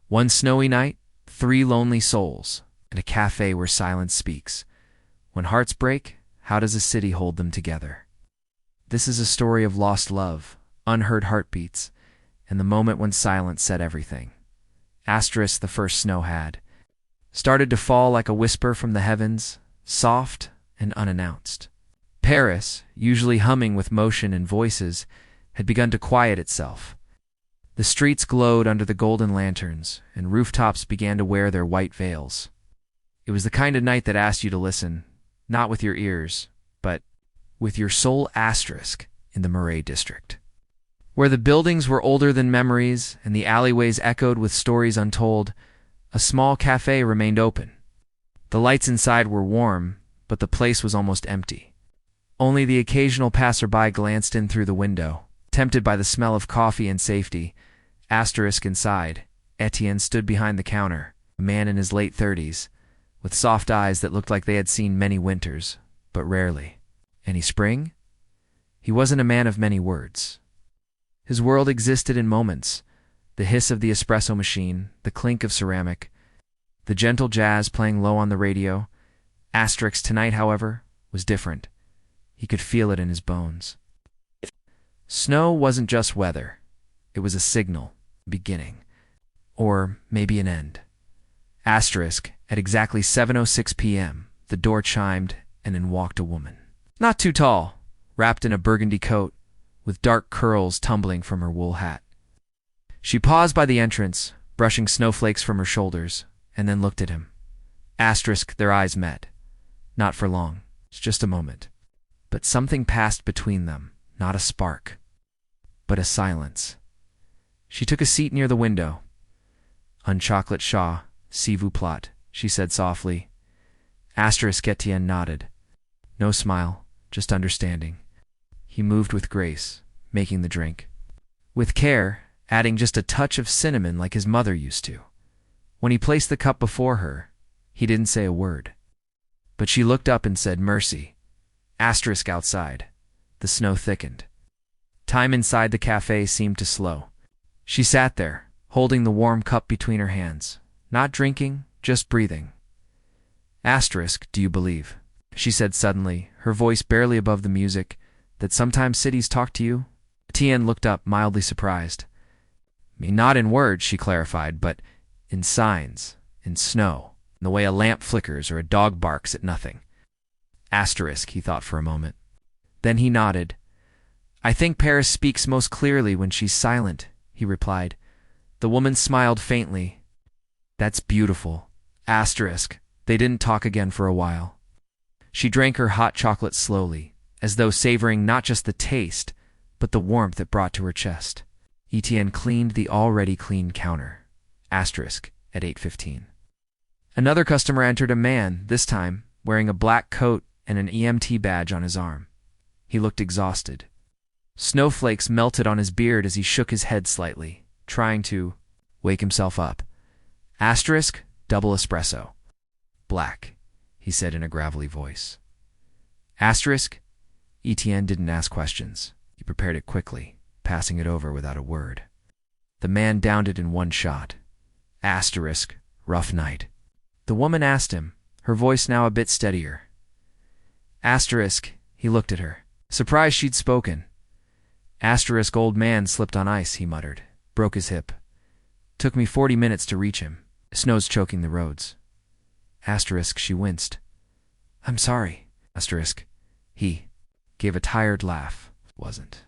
One snowy night, 3 lonely souls, and a cafe where silence speaks. When hearts break, how does a city hold them together? This is a story of lost love, unheard heartbeats, and the moment when silence said everything. Asterisk the first snow had started to fall like a whisper from the heavens, soft and unannounced. Paris, usually humming with motion and voices, had begun to quiet itself. The streets glowed under the golden lanterns, and rooftops began to wear their white veils. It was the kind of night that asked you to listen, not with your ears, but with your soul. Asterisk in the Marais district, where the buildings were older than memories and the alleyways echoed with stories untold, a small cafe remained open. The lights inside were warm, but the place was almost empty. Only the occasional passerby glanced in through the window, tempted by the smell of coffee and safety. Asterisk inside, Etienne stood behind the counter, a man in his late 30s, with soft eyes that looked like they had seen many winters, but rarely. Any spring? He wasn't a man of many words. His world existed in moments, the hiss of the espresso machine, the clink of ceramic, the gentle jazz playing low on the radio. Asterisk tonight, however, was different. He could feel it in his bones. Snow wasn't just weather. It was a signal, beginning, or maybe an end. Asterisk, at exactly 7:06 p.m., the door chimed, and in walked a woman. Not too tall, wrapped in a burgundy coat, with dark curls tumbling from her wool hat. She paused by the entrance, brushing snowflakes from her shoulders, and then looked at him. Asterisk, their eyes met. Not for long, just a moment. But something passed between them, not a spark, but a silence. She took a seat near the window. Un chocolate chaud, s'il vous plaît, she said softly. Asterisk Etienne nodded. No smile, just understanding. He moved with grace, making the drink. With care, adding just a touch of cinnamon like his mother used to. When he placed the cup before her, he didn't say a word. But she looked up and said, "Mercy." Asterisk outside. The snow thickened. Time inside the cafe seemed to slow. She sat there, holding the warm cup between her hands, not drinking, just breathing. Asterisk, do you believe, she said suddenly, her voice barely above the music, that sometimes cities talk to you? Etienne looked up, mildly surprised. Not in words, she clarified, but in signs, in snow, in the way a lamp flickers or a dog barks at nothing. Asterisk, he thought for a moment. Then he nodded. I think Paris speaks most clearly when she's silent, he replied. The woman smiled faintly. That's beautiful. Asterisk. They didn't talk again for a while. She drank her hot chocolate slowly, as though savoring not just the taste, but the warmth it brought to her chest. Etienne cleaned the already clean counter. Asterisk at 8:15. Another customer entered, a man, this time, wearing a black coat and an EMT badge on his arm. He looked exhausted. Snowflakes melted on his beard as he shook his head slightly, trying to wake himself up. Asterisk, double espresso. Black, he said in a gravelly voice. Asterisk, Etienne didn't ask questions. He prepared it quickly, passing it over without a word. The man downed it in one shot. Asterisk, rough night. The woman asked him, her voice now a bit steadier. Asterisk, he looked at her, surprised she'd spoken. Asterisk, old man slipped on ice, he muttered. Broke his hip. Took me 40 minutes to reach him. Snow's choking the roads. Asterisk, she winced. I'm sorry. Asterisk, he gave a tired laugh. Wasn't.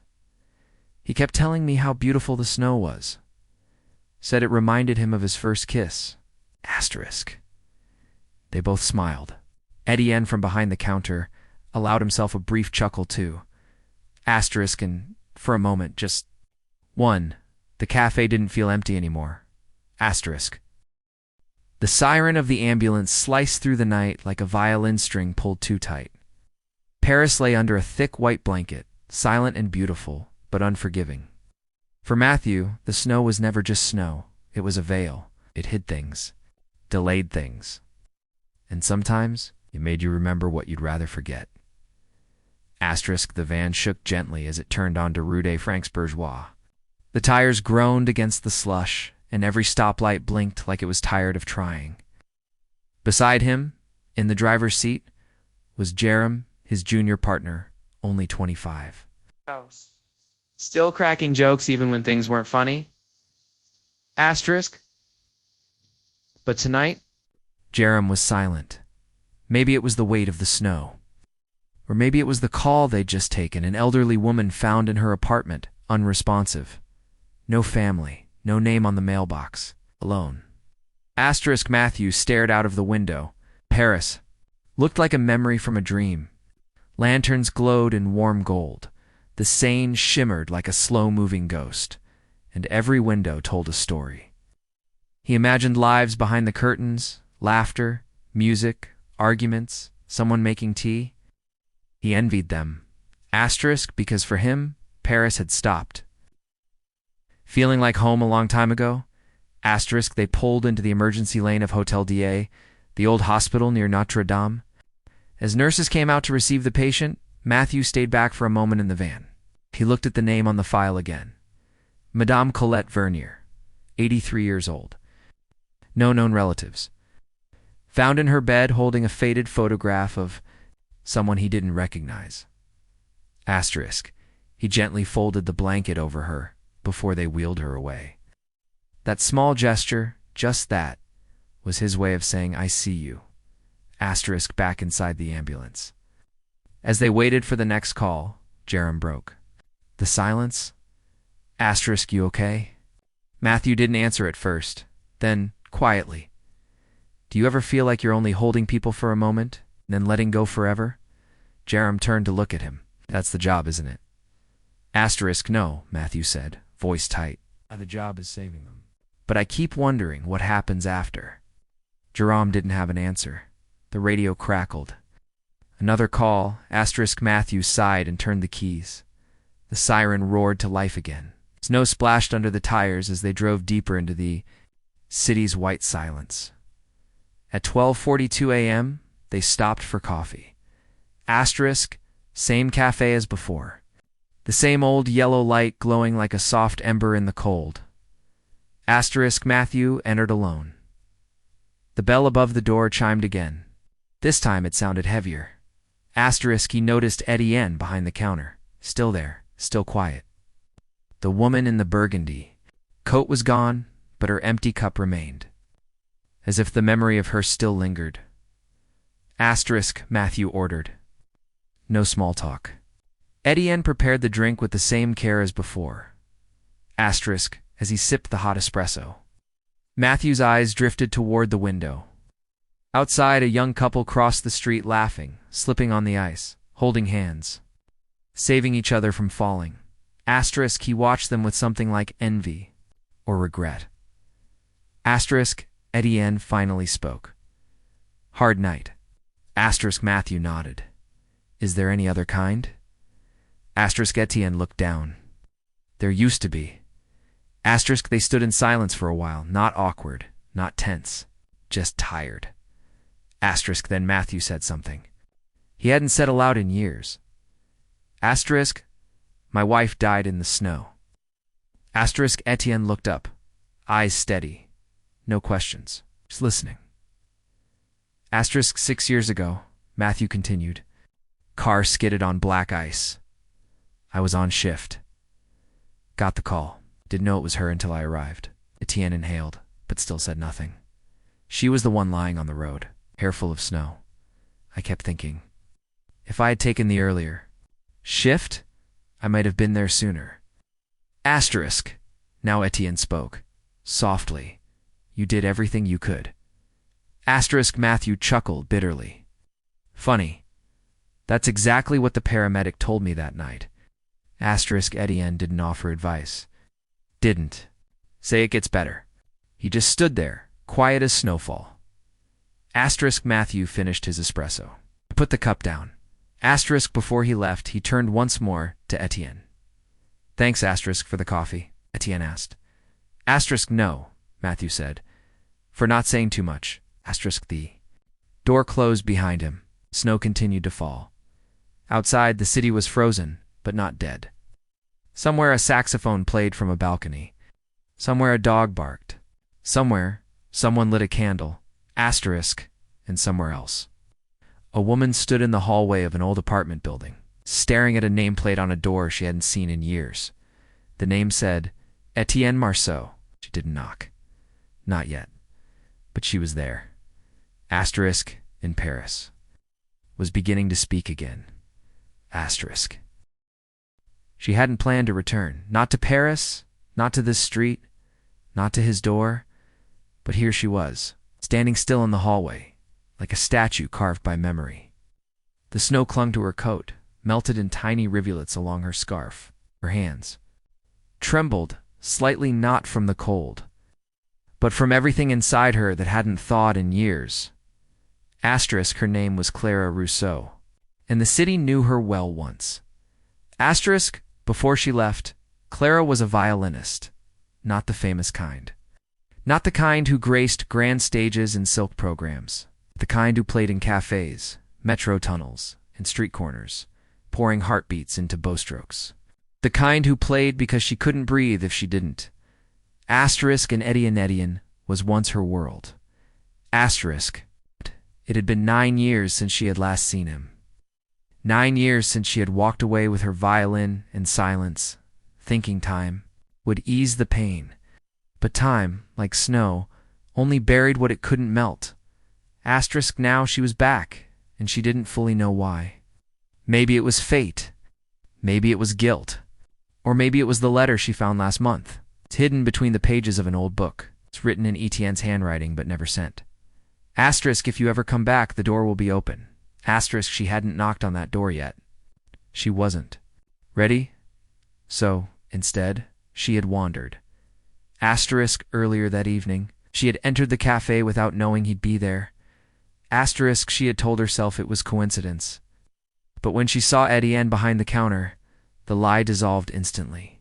He kept telling me how beautiful the snow was. Said it reminded him of his first kiss. Asterisk. They both smiled. Etienne, from behind the counter, allowed himself a brief chuckle too. Asterisk, and for a moment, just one. The cafe didn't feel empty anymore. Asterisk. The siren of the ambulance sliced through the night like a violin string pulled too tight. Paris lay under a thick white blanket, silent and beautiful, but unforgiving. For Matthew, the snow was never just snow. It was a veil. It hid things, delayed things. And sometimes it made you remember what you'd rather forget. Asterisk, the van shook gently as it turned onto Rue des Francs Bourgeois. The tires groaned against the slush, and every stoplight blinked like it was tired of trying. Beside him, in the driver's seat, was Jerem, his junior partner, only 25. Still cracking jokes even when things weren't funny? Asterisk. But tonight, Jerem was silent. Maybe it was the weight of the snow. Or maybe it was the call they'd just taken, an elderly woman found in her apartment, unresponsive. No family, no name on the mailbox, alone. Asterisk Matthew stared out of the window. Paris looked like a memory from a dream. Lanterns glowed in warm gold. The Seine shimmered like a slow-moving ghost, and every window told a story. He imagined lives behind the curtains, laughter, music, arguments, someone making tea. He envied them. Asterisk because for him, Paris had stopped. Feeling like home a long time ago? Asterisk they pulled into the emergency lane of Hotel Dieu, the old hospital near Notre Dame. As nurses came out to receive the patient, Matthew stayed back for a moment in the van. He looked at the name on the file again. Madame Colette Vernier, 83 years old. No known relatives. Found in her bed holding a faded photograph of someone he didn't recognize. Asterisk. He gently folded the blanket over her before they wheeled her away. That small gesture, just that, was his way of saying, I see you. Asterisk back inside the ambulance. As they waited for the next call, Jerem broke. The silence? Asterisk, you okay? Matthew didn't answer at first. Then, quietly. Do you ever feel like you're only holding people for a moment, then letting go forever? Jerem turned to look at him. That's the job, isn't it? Asterisk, no, Matthew said, voice tight. The job is saving them. But I keep wondering what happens after. Jerome didn't have an answer. The radio crackled. Another call. Asterisk Matthew sighed and turned the keys. The siren roared to life again. Snow splashed under the tires as they drove deeper into the city's white silence. At 12:42 a.m., they stopped for coffee. Asterisk, same cafe as before. The same old yellow light glowing like a soft ember in the cold. Asterisk Matthew entered alone. The bell above the door chimed again. This time it sounded heavier. Asterisk he noticed Etienne behind the counter, still there, still quiet. The woman in the burgundy coat was gone, but her empty cup remained, as if the memory of her still lingered. Asterisk Matthew ordered. No small talk. Etienne prepared the drink with the same care as before. Asterisk as he sipped the hot espresso. Matthew's eyes drifted toward the window. Outside, a young couple crossed the street laughing, slipping on the ice, holding hands, saving each other from falling. Asterisk he watched them with something like envy or regret. Asterisk Etienne finally spoke. Hard night. Asterisk Matthew nodded. Is there any other kind? Asterisk Etienne looked down. There used to be. Asterisk they stood in silence for a while, not awkward, not tense, just tired. Asterisk then Matthew said something. He hadn't said aloud in years. Asterisk, my wife died in the snow. Asterisk Etienne looked up, eyes steady, no questions, just listening. Asterisk 6 years ago, Matthew continued. Car skidded on black ice. I was on shift. Got the call. Didn't know it was her until I arrived. Etienne inhaled, but still said nothing. She was the one lying on the road, hair full of snow. I kept thinking, if I had taken the earlier shift, I might have been there sooner. Asterisk. Now Etienne spoke, softly. You did everything you could. Asterisk Matthew chuckled bitterly. Funny. That's exactly what the paramedic told me that night. Asterisk Etienne didn't offer advice. Didn't. Say it gets better. He just stood there, quiet as snowfall. Asterisk Matthew finished his espresso. Put the cup down. Asterisk before he left, he turned once more to Etienne. Thanks, Asterisk, for the coffee, Etienne asked. Asterisk no, Matthew said, for not saying too much. Asterisk the door closed behind him. Snow continued to fall. Outside, the city was frozen, but not dead. Somewhere a saxophone played from a balcony. Somewhere a dog barked. Somewhere, someone lit a candle, asterisk, and somewhere else. A woman stood in the hallway of an old apartment building, staring at a nameplate on a door she hadn't seen in years. The name said, Etienne Marceau. She didn't knock. Not yet. But she was there. Asterisk, in Paris. Was beginning to speak again. Asterisk. She hadn't planned to return. Not to Paris, not to this street, not to his door. But here she was, standing still in the hallway, like a statue carved by memory. The snow clung to her coat, melted in tiny rivulets along her scarf. Her hands trembled, slightly not from the cold, but from everything inside her that hadn't thawed in years. Asterisk, her name was Clara Rousseau, and the city knew her well once. Asterisk, before she left, Clara was a violinist, not the famous kind. Not the kind who graced grand stages and silk programs. The kind who played in cafes, metro tunnels, and street corners, pouring heartbeats into bowstrokes. The kind who played because she couldn't breathe if she didn't. Asterisk and Etienne was once her world. Asterisk. It had been 9 years since she had last seen him. 9 years since she had walked away with her violin and silence, thinking time would ease the pain. But time, like snow, only buried what it couldn't melt. Asterisk, now she was back, and she didn't fully know why. Maybe it was fate. Maybe it was guilt. Or maybe it was the letter she found last month. It's hidden between the pages of an old book. It's written in Etienne's handwriting but never sent. Asterisk, if you ever come back, the door will be open. Asterisk, she hadn't knocked on that door yet. She wasn't ready. So, instead, she had wandered. Asterisk, earlier that evening, she had entered the cafe without knowing he'd be there. Asterisk, she had told herself it was coincidence. But when she saw Etienne behind the counter, the lie dissolved instantly.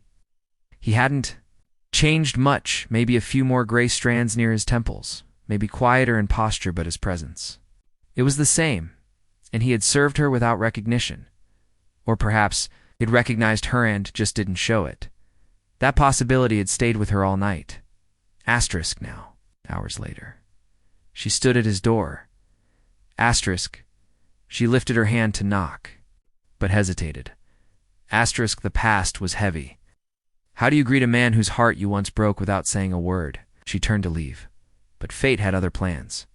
He hadn't changed much, maybe a few more gray strands near his temples, maybe quieter in posture, but his presence. It was the same, and he had served her without recognition. Or perhaps he'd recognized her and just didn't show it. That possibility had stayed with her all night. Asterisk now, hours later. She stood at his door. Asterisk. She lifted her hand to knock, but hesitated. Asterisk, the past was heavy. How do you greet a man whose heart you once broke without saying a word? She turned to leave, but fate had other plans.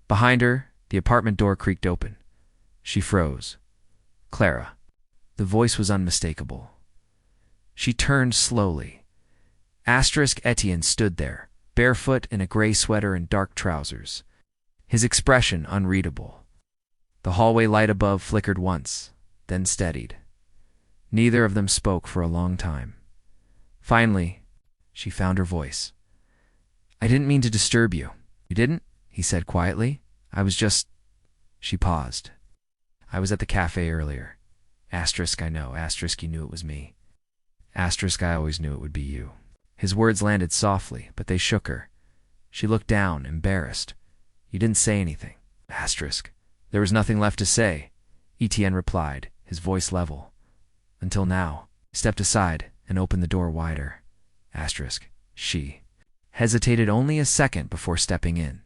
Behind her, the apartment door creaked open. She froze. Clara. The voice was unmistakable. She turned slowly. Asterisk, Etienne stood there, barefoot in a gray sweater and dark trousers, his expression unreadable. The hallway light above flickered once, then steadied. Neither of them spoke for a long time. Finally, she found her voice. I didn't mean to disturb you. You didn't? He said quietly. I was just... She paused. I was at the cafe earlier. Asterisk, I know. Asterisk, you knew it was me. Asterisk, I always knew it would be you. His words landed softly, but they shook her. She looked down, embarrassed. You didn't say anything. Asterisk. There was nothing left to say, Etienne replied, his voice level. Until now. He stepped aside and opened the door wider. Asterisk. She hesitated only a second before stepping in.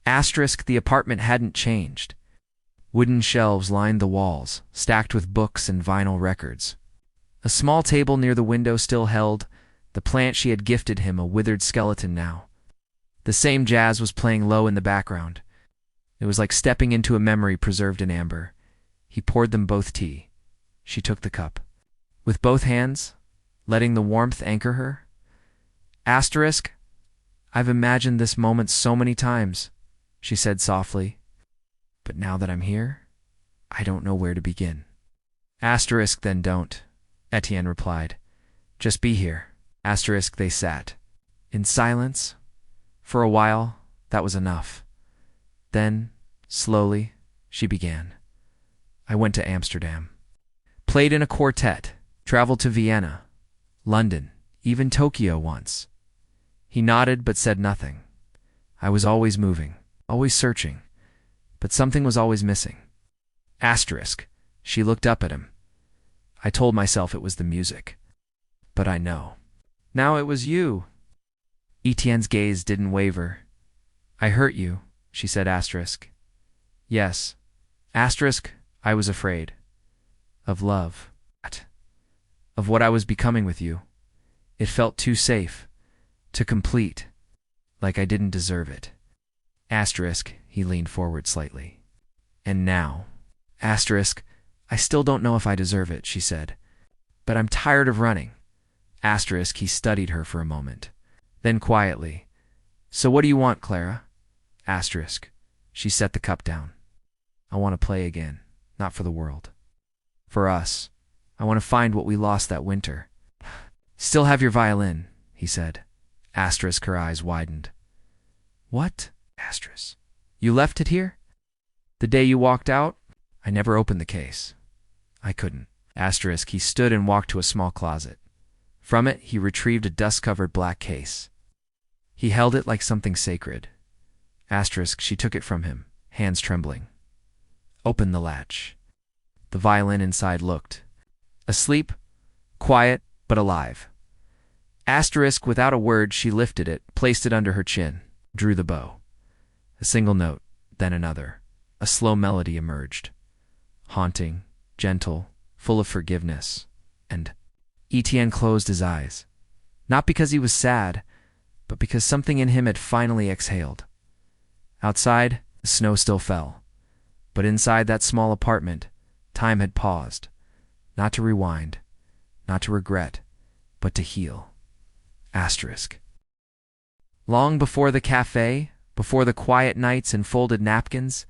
Asterisk, the apartment hadn't changed. Wooden shelves lined the walls, stacked with books and vinyl records. A small table near the window still held the plant she had gifted him, a withered skeleton now. The same jazz was playing low in the background. It was like stepping into a memory preserved in amber. He poured them both tea. She took the cup. With both hands, letting the warmth anchor her. Asterisk, I've imagined this moment so many times, she said softly. But now that I'm here, I don't know where to begin. Asterisk, then don't, Etienne replied. Just be here. Asterisk, they sat. In silence. For a while, that was enough. Then, slowly, she began. I went to Amsterdam. Played in a quartet. Traveled to Vienna, London, even Tokyo once. He nodded but said nothing. I was always moving, always searching, but something was always missing. Asterisk. She looked up at him. I told myself it was the music. But I know. Now it was you. Etienne's gaze didn't waver. I hurt you, she said asterisk. Yes. Asterisk, I was afraid. Of love. Of what I was becoming with you. It felt too safe. Too complete. Like I didn't deserve it. Asterisk, he leaned forward slightly. And now. Asterisk, I still don't know if I deserve it, she said. But I'm tired of running. Asterisk, he studied her for a moment. Then quietly. So what do you want, Clara? Asterisk. She set the cup down. I want to play again. Not for the world. For us. I want to find what we lost that winter. Still have your violin, he said. Asterisk, her eyes widened. What? Asterisk. You left it here? The day you walked out? I never opened the case. I couldn't. Asterisk, he stood and walked to a small closet. From it, he retrieved a dust-covered black case. He held it like something sacred. Asterisk, she took it from him, hands trembling. Opened the latch. The violin inside looked. Asleep, quiet, but alive. Asterisk, without a word, she lifted it, placed it under her chin, drew the bow. A single note, then another. A slow melody emerged. Haunting, gentle, full of forgiveness. And Etienne closed his eyes. Not because he was sad, but because something in him had finally exhaled. Outside, the snow still fell. But inside that small apartment, time had paused. Not to rewind, not to regret, but to heal. Asterisk. Long before the cafe, before the quiet nights and folded napkins,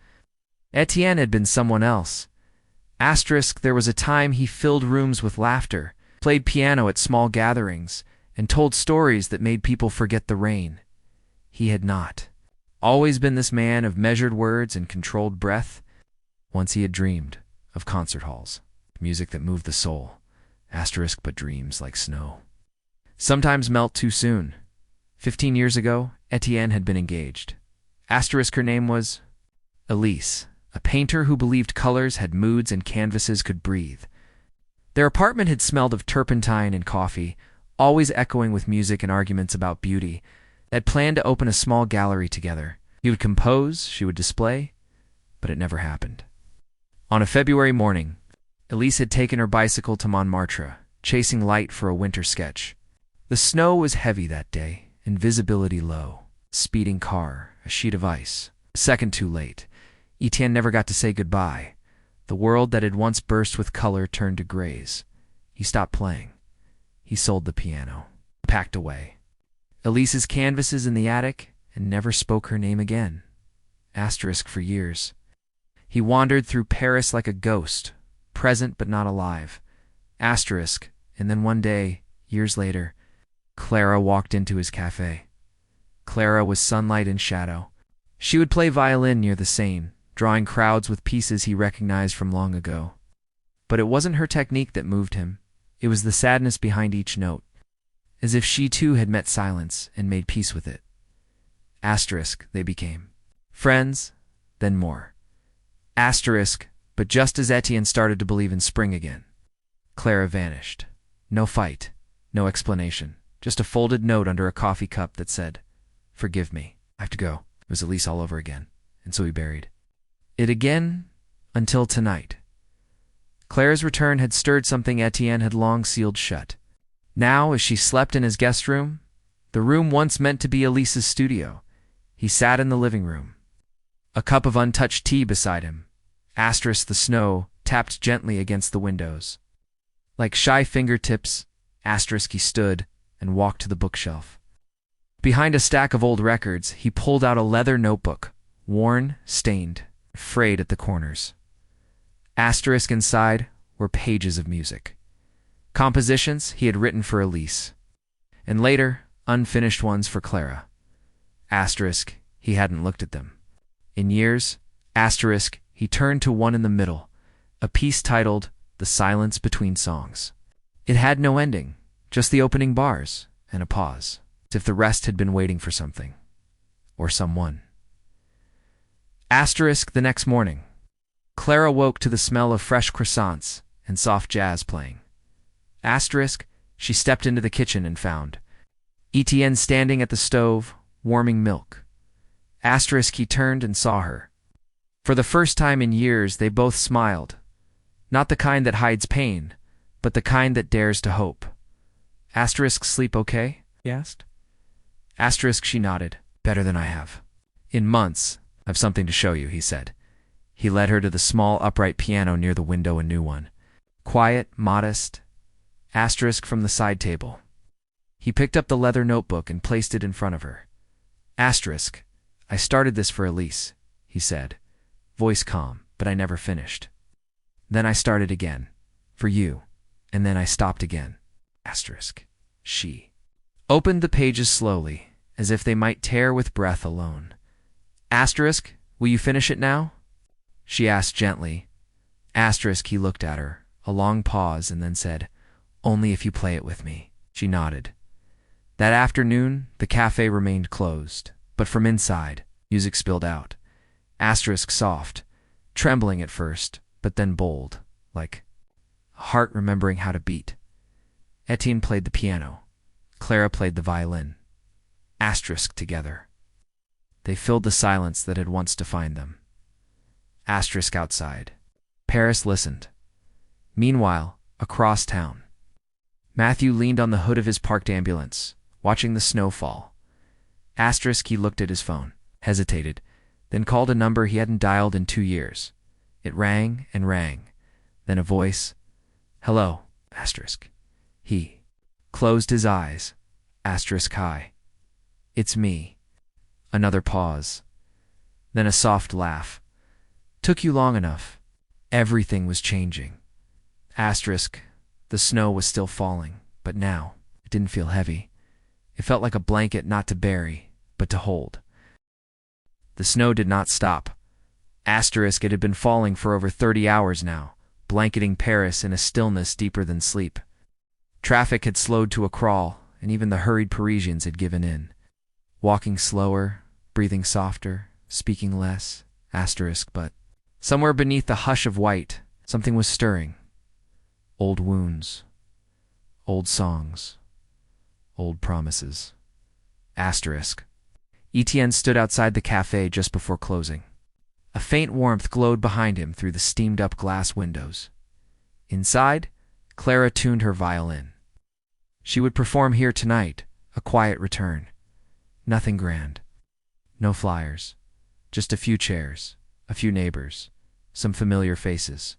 Etienne had been someone else. Asterisk, there was a time he filled rooms with laughter, played piano at small gatherings, and told stories that made people forget the rain. He had not. Always been this man of measured words and controlled breath. Once he had dreamed of concert halls, music that moved the soul. Asterisk, but dreams like snow sometimes melt too soon. 15 years ago, Etienne had been engaged. Asterisk, her name was Elise, a painter who believed colors had moods and canvases could breathe. Their apartment had smelled of turpentine and coffee, always echoing with music and arguments about beauty. They had planned to open a small gallery together. He would compose, she would display, but it never happened. On a February morning, Elise had taken her bicycle to Montmartre, chasing light for a winter sketch. The snow was heavy that day, and visibility low. Speeding car, a sheet of ice. A second too late. Etienne never got to say goodbye. The world that had once burst with color turned to grays. He stopped playing. He sold the piano, packed away. Elise's canvases in the attic, and never spoke her name again. Asterisk, for years. He wandered through Paris like a ghost, present but not alive. Asterisk, and then one day, years later, Clara walked into his cafe. Clara was sunlight and shadow. She would play violin near the Seine, drawing crowds with pieces he recognized from long ago. But it wasn't her technique that moved him. It was the sadness behind each note, as if she too had met silence and made peace with it. Asterisk, they became. Friends, then more. Asterisk, but just as Etienne started to believe in spring again, Clara vanished. No fight, no explanation, just a folded note under a coffee cup that said, "Forgive me, I have to go." It was Elise all over again, and so he buried it again until tonight. Clara's return had stirred something Etienne had long sealed shut. Now, as she slept in his guest room, the room once meant to be Elise's studio, he sat in the living room. A cup of untouched tea beside him. Asterisk, the snow tapped gently against the windows. Like shy fingertips, asterisk, he stood and walked to the bookshelf. Behind a stack of old records, he pulled out a leather notebook, worn, stained, frayed at the corners. Asterisk, inside were pages of music. Compositions he had written for Elise, and later, unfinished ones for Clara. Asterisk, he hadn't looked at them. In years, asterisk, he turned to one in the middle, a piece titled "The Silence Between Songs." It had no ending, just the opening bars and a pause, as if the rest had been waiting for something, or someone. Asterisk, the next morning, Clara woke to the smell of fresh croissants and soft jazz playing. Asterisk, she stepped into the kitchen and found Etienne standing at the stove, warming milk. Asterisk he turned and saw her. For the first time in years they both smiled. Not the kind that hides pain, but the kind that dares to hope. Asterisk sleep okay? He asked. Asterisk she nodded. Better than I have. In months, I've something to show you, he said. He led her to the small upright piano near the window, a new one. Quiet, modest. Asterisk from the side table. He picked up the leather notebook and placed it in front of her. Asterisk, I started this for Elise, he said, voice calm, but I never finished. Then I started again, for you, and then I stopped again. Asterisk. She opened the pages slowly, as if they might tear with breath alone. Asterisk, will you finish it now? She asked gently. Asterisk, he looked at her, a long pause, and then said, only if you play it with me. She nodded. That afternoon, the cafe remained closed, but from inside, music spilled out. Asterisk soft, trembling at first, but then bold, like a heart remembering how to beat. Etienne played the piano. Clara played the violin. Asterisk together. They filled the silence that had once defined them. Asterisk outside. Paris listened. Meanwhile, across town, Matthew leaned on the hood of his parked ambulance, watching the snow fall. Asterisk he looked at his phone, hesitated, then called a number he hadn't dialed in 2 years. It rang and rang. Then a voice. Hello, asterisk. He closed his eyes. Asterisk high. It's me. Another pause. Then a soft laugh. Took you long enough. Everything was changing. Asterisk. The snow was still falling, but now it didn't feel heavy. It felt like a blanket not to bury, but to hold. The snow did not stop. Asterisk, it had been falling for over 30 hours now, blanketing Paris in a stillness deeper than sleep. Traffic had slowed to a crawl, and even the hurried Parisians had given in. Walking slower, breathing softer, speaking less, asterisk, but somewhere beneath the hush of white, something was stirring. Old wounds, old songs, old promises. Asterisk. Etienne stood outside the cafe just before closing. A faint warmth glowed behind him through the steamed-up glass windows. Inside, Clara tuned her violin. She would perform here tonight, a quiet return. Nothing grand. No flyers. Just a few chairs, a few neighbors, some familiar faces.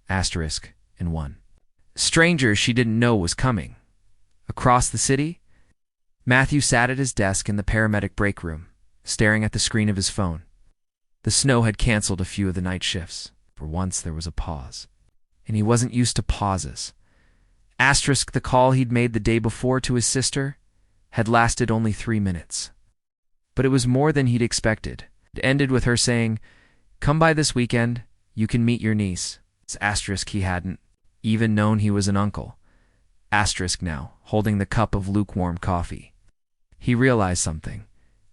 Asterisk and one. Stranger she didn't know was coming. Across the city, Matthew sat at his desk in the paramedic break room, staring at the screen of his phone. The snow had canceled a few of the night shifts. For once there was a pause. And he wasn't used to pauses. Asterisk, the call he'd made the day before to his sister had lasted only 3 minutes. But it was more than he'd expected. It ended with her saying, come by this weekend, you can meet your niece. It's asterisk he hadn't even known he was an uncle. Asterisk now, holding the cup of lukewarm coffee. He realized something.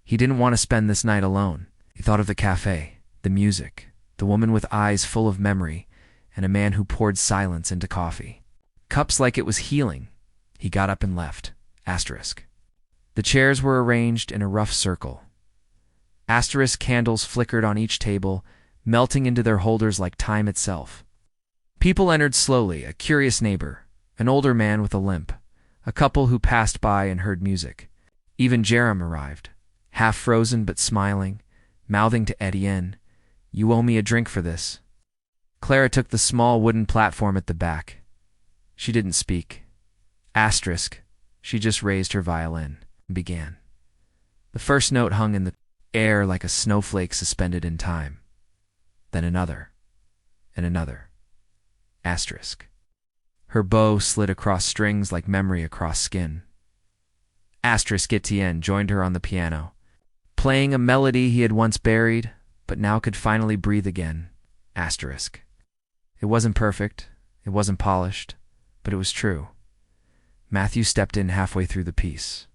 He didn't want to spend this night alone. He thought of the cafe, the music, the woman with eyes full of memory, and a man who poured silence into coffee. Cups like it was healing. He got up and left. Asterisk. The chairs were arranged in a rough circle. Asterisk candles flickered on each table, melting into their holders like time itself. People entered slowly, a curious neighbor, an older man with a limp, a couple who passed by and heard music. Even Jerem arrived, half frozen but smiling, mouthing to Etienne, you owe me a drink for this. Clara took the small wooden platform at the back. She didn't speak. Asterisk. She just raised her violin and began. The first note hung in the air like a snowflake suspended in time. Then another, and another. Asterisk. Her bow slid across strings like memory across skin. Asterisk Etienne joined her on the piano, playing a melody he had once buried, but now could finally breathe again. Asterisk. It wasn't perfect, it wasn't polished, but it was true. Matthew stepped in halfway through the piece.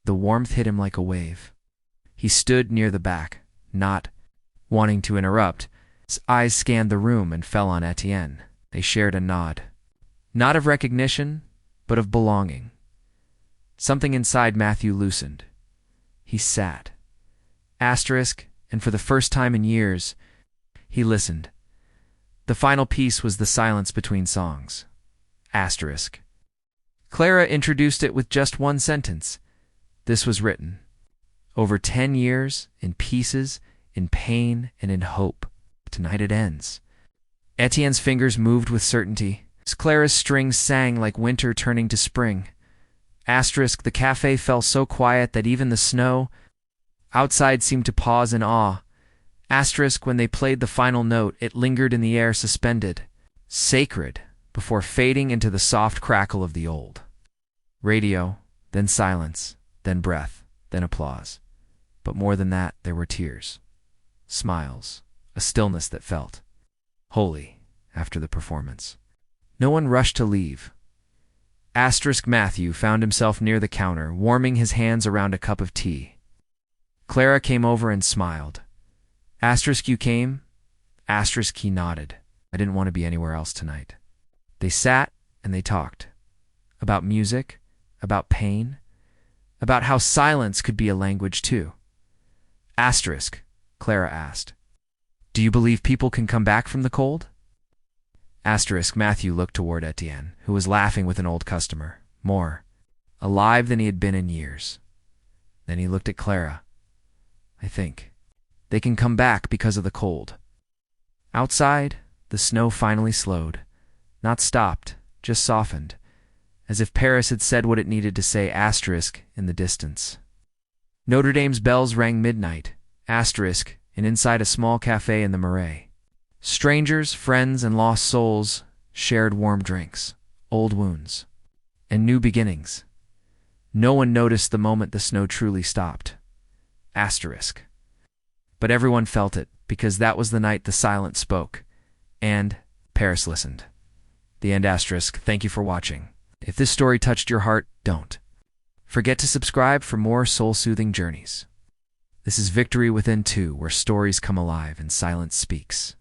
The warmth hit him like a wave. He stood near the back, not wanting to interrupt. His eyes scanned the room and fell on Etienne. They shared a nod. Not of recognition, but of belonging. Something inside Matthew loosened. He sat. Asterisk, and for the first time in years, he listened. The final piece was the silence between songs. Asterisk. Clara introduced it with just one sentence. This was written. Over 10 years, in pieces, in pain, and in hope. Tonight it ends. Etienne's fingers moved with certainty. Clara's strings sang like winter turning to spring. Asterisk, the cafe fell so quiet that even the snow outside seemed to pause in awe. Asterisk, when they played the final note, it lingered in the air suspended, sacred, before fading into the soft crackle of the old. Radio, then silence, then breath, then applause. But more than that, there were tears, smiles, a stillness that felt holy after the performance. No one rushed to leave. Asterisk Matthew found himself near the counter, warming his hands around a cup of tea. Clara came over and smiled. Asterisk, you came? Asterisk, he nodded. I didn't want to be anywhere else tonight. They sat and they talked. About music, about pain, about how silence could be a language too. Asterisk, Clara asked. Do you believe people can come back from the cold? Asterisk, Matthew looked toward Etienne, who was laughing with an old customer, more alive than he had been in years. Then he looked at Clara. I think they can come back because of the cold. Outside, the snow finally slowed, not stopped, just softened, as if Paris had said what it needed to say, asterisk, in the distance. Notre Dame's bells rang midnight, asterisk, and inside a small cafe in the Marais. Strangers, friends, and lost souls shared warm drinks, old wounds, and new beginnings. No one noticed the moment the snow truly stopped. Asterisk. But everyone felt it, because that was the night the silence spoke, and Paris listened. The end. Asterisk. Thank you for watching. If this story touched your heart, don't forget to subscribe for more soul-soothing journeys. This is Victory Within 2, where stories come alive and silence speaks.